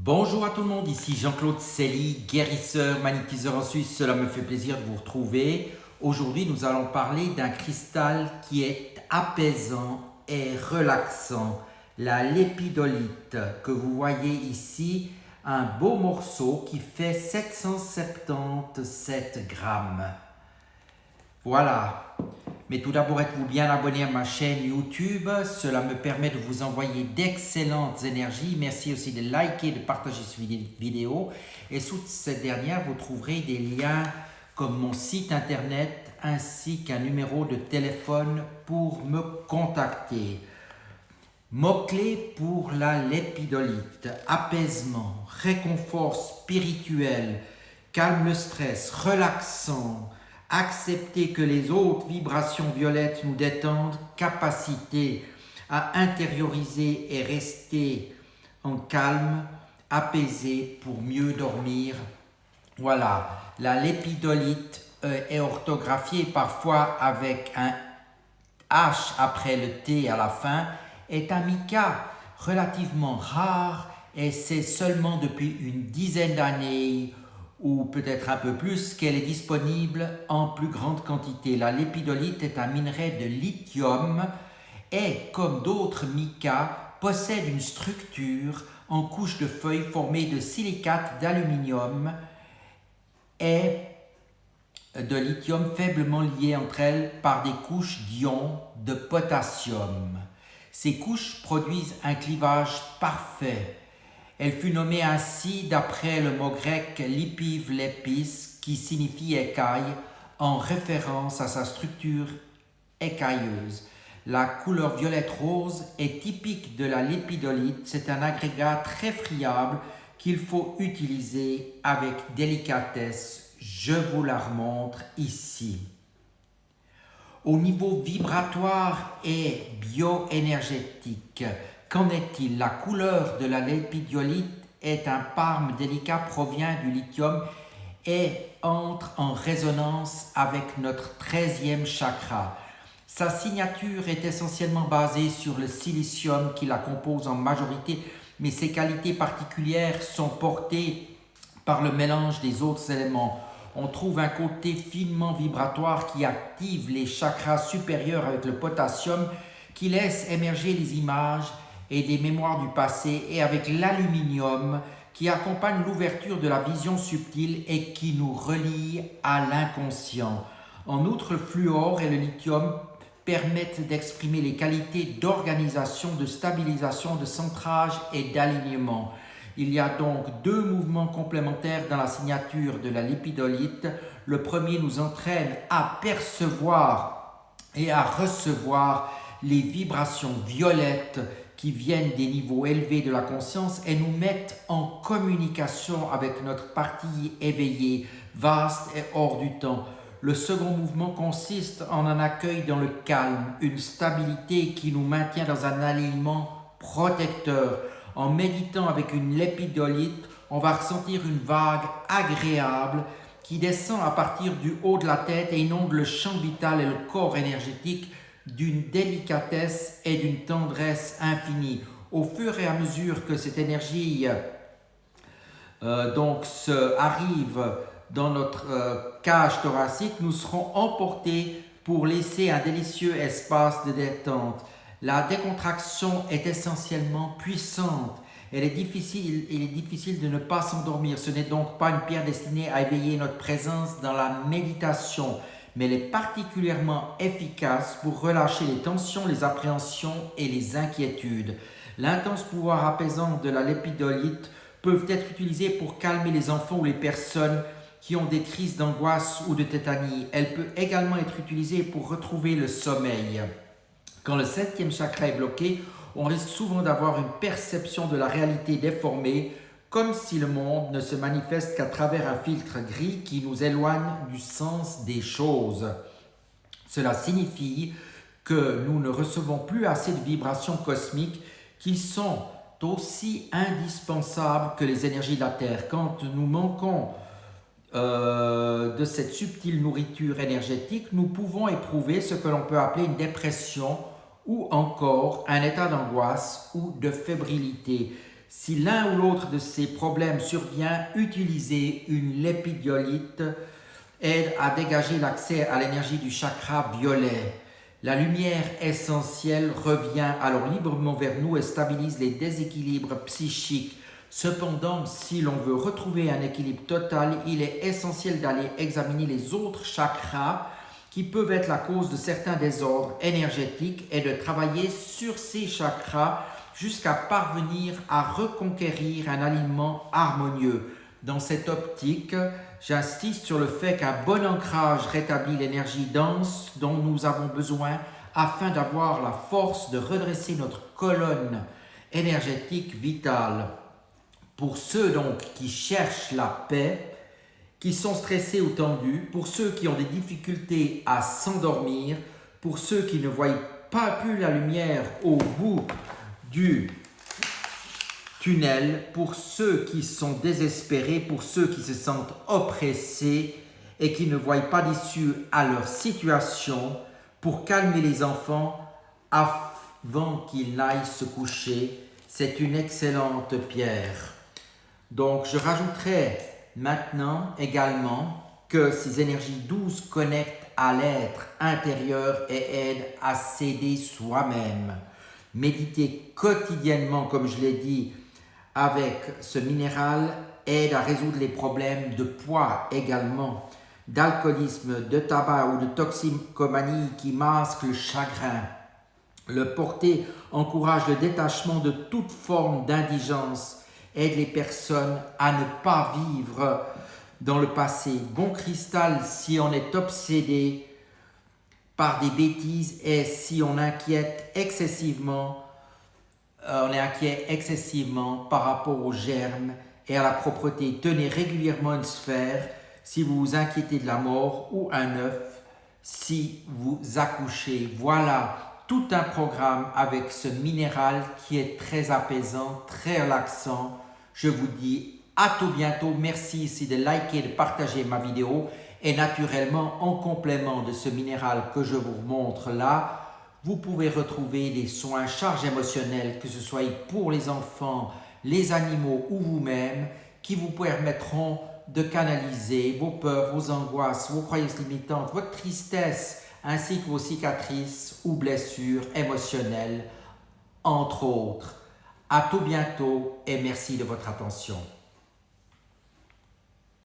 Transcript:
Bonjour à tout le monde, ici Jean-Claude Célie, guérisseur, magnétiseur en Suisse. Cela me fait plaisir de vous retrouver. Aujourd'hui, nous allons parler d'un cristal qui est apaisant et relaxant, la lépidolite, que vous voyez ici, un beau morceau qui fait 777 grammes. Voilà. Mais tout d'abord, êtes-vous bien abonné à ma chaîne YouTube? Cela me permet de vous envoyer d'excellentes énergies. Merci aussi de liker et de partager cette vidéo. Et sous cette dernière, vous trouverez des liens comme mon site internet ainsi qu'un numéro de téléphone pour me contacter. Mots-clés pour la lépidolite: apaisement, réconfort spirituel, calme le stress, relaxant, accepter que les autres vibrations violettes nous détendent, capacité à intérioriser et rester en calme, apaisé pour mieux dormir. Voilà, la lépidolite est orthographiée parfois avec un H après le T à la fin, est un mica relativement rare et c'est seulement depuis une dizaine d'années ou peut-être un peu plus qu'elle est disponible en plus grande quantité. La lépidolite est un minerai de lithium et, comme d'autres micas, possède une structure en couche de feuilles formée de silicate d'aluminium et de lithium faiblement liées entre elles par des couches d'ions de potassium. Ces couches produisent un clivage parfait. Elle fut nommée ainsi d'après le mot grec lipiv lepis, qui signifie écaille, en référence à sa structure écailleuse. La couleur violette rose est typique de la lépidolite. C'est un agrégat très friable qu'il faut utiliser avec délicatesse. Je vous la remontre ici. Au niveau vibratoire et bioénergétique, qu'en est-il? La couleur de la lépidolite est un parme délicat, provient du lithium et entre en résonance avec notre 13e chakra. Sa signature est essentiellement basée sur le silicium qui la compose en majorité, mais ses qualités particulières sont portées par le mélange des autres éléments. On trouve un côté finement vibratoire qui active les chakras supérieurs avec le potassium, qui laisse émerger les images et des mémoires du passé, et avec l'aluminium qui accompagne l'ouverture de la vision subtile et qui nous relie à l'inconscient. En outre, le fluor et le lithium permettent d'exprimer les qualités d'organisation, de stabilisation, de centrage et d'alignement. Il y a donc deux mouvements complémentaires dans la signature de la lépidolite. Le premier nous entraîne à percevoir et à recevoir les vibrations violettes qui viennent des niveaux élevés de la conscience et nous mettent en communication avec notre partie éveillée, vaste et hors du temps. Le second mouvement consiste en un accueil dans le calme, une stabilité qui nous maintient dans un alignement protecteur. En méditant avec une lépidolite, on va ressentir une vague agréable qui descend à partir du haut de la tête et inonde le champ vital et le corps énergétique d'une délicatesse et d'une tendresse infinie. Au fur et à mesure que cette énergie arrive dans notre cage thoracique, nous serons emportés pour laisser un délicieux espace de détente. La décontraction est essentiellement puissante. Il est difficile de ne pas s'endormir. Ce n'est donc pas une pierre destinée à éveiller notre présence dans la méditation, mais elle est particulièrement efficace pour relâcher les tensions, les appréhensions et les inquiétudes. L'intense pouvoir apaisant de la lépidolite peut être utilisé pour calmer les enfants ou les personnes qui ont des crises d'angoisse ou de tétanie. Elle peut également être utilisée pour retrouver le sommeil. Quand le 7e chakra est bloqué, on risque souvent d'avoir une perception de la réalité déformée, comme si le monde ne se manifeste qu'à travers un filtre gris qui nous éloigne du sens des choses. Cela signifie que nous ne recevons plus assez de vibrations cosmiques qui sont aussi indispensables que les énergies de la Terre. Quand nous manquons de cette subtile nourriture énergétique, nous pouvons éprouver ce que l'on peut appeler une dépression ou encore un état d'angoisse ou de fébrilité. Si l'un ou l'autre de ces problèmes survient, utiliser une lépidiolite aide à dégager l'accès à l'énergie du chakra violet. La lumière essentielle revient alors librement vers nous et stabilise les déséquilibres psychiques. Cependant, si l'on veut retrouver un équilibre total, il est essentiel d'aller examiner les autres chakras qui peuvent être la cause de certains désordres énergétiques et de travailler sur ces chakras jusqu'à parvenir à reconquérir un alignement harmonieux. Dans cette optique, j'insiste sur le fait qu'un bon ancrage rétablit l'énergie dense dont nous avons besoin afin d'avoir la force de redresser notre colonne énergétique vitale. Pour ceux donc qui cherchent la paix, qui sont stressés ou tendus, pour ceux qui ont des difficultés à s'endormir, pour ceux qui ne voient pas plus la lumière au bout du tunnel, pour ceux qui sont désespérés, pour ceux qui se sentent oppressés et qui ne voient pas d'issue à leur situation, pour calmer les enfants avant qu'ils n'aillent se coucher, c'est une excellente pierre. Donc je rajouterai maintenant également que ces énergies douces connectent à l'être intérieur et aident à s'aider soi-même. Méditer quotidiennement, comme je l'ai dit, avec ce minéral aide à résoudre les problèmes de poids également, d'alcoolisme, de tabac ou de toxicomanie qui masquent le chagrin. Le porter encourage le détachement de toute forme d'indigence, aide les personnes à ne pas vivre dans le passé. Bon cristal si on est obsédé par des bêtises et si on est inquiet excessivement par rapport aux germes et à la propreté. Tenez régulièrement une sphère si vous vous inquiétez de la mort ou un œuf si vous accouchez. Voilà tout un programme avec ce minéral qui est très apaisant, très relaxant. Je vous dis à tout bientôt. Merci ici de liker, de partager ma vidéo. Et naturellement, en complément de ce minéral que je vous montre là, vous pouvez retrouver les soins charges émotionnelles, que ce soit pour les enfants, les animaux ou vous-même, qui vous permettront de canaliser vos peurs, vos angoisses, vos croyances limitantes, votre tristesse, ainsi que vos cicatrices ou blessures émotionnelles, entre autres. À tout bientôt et merci de votre attention.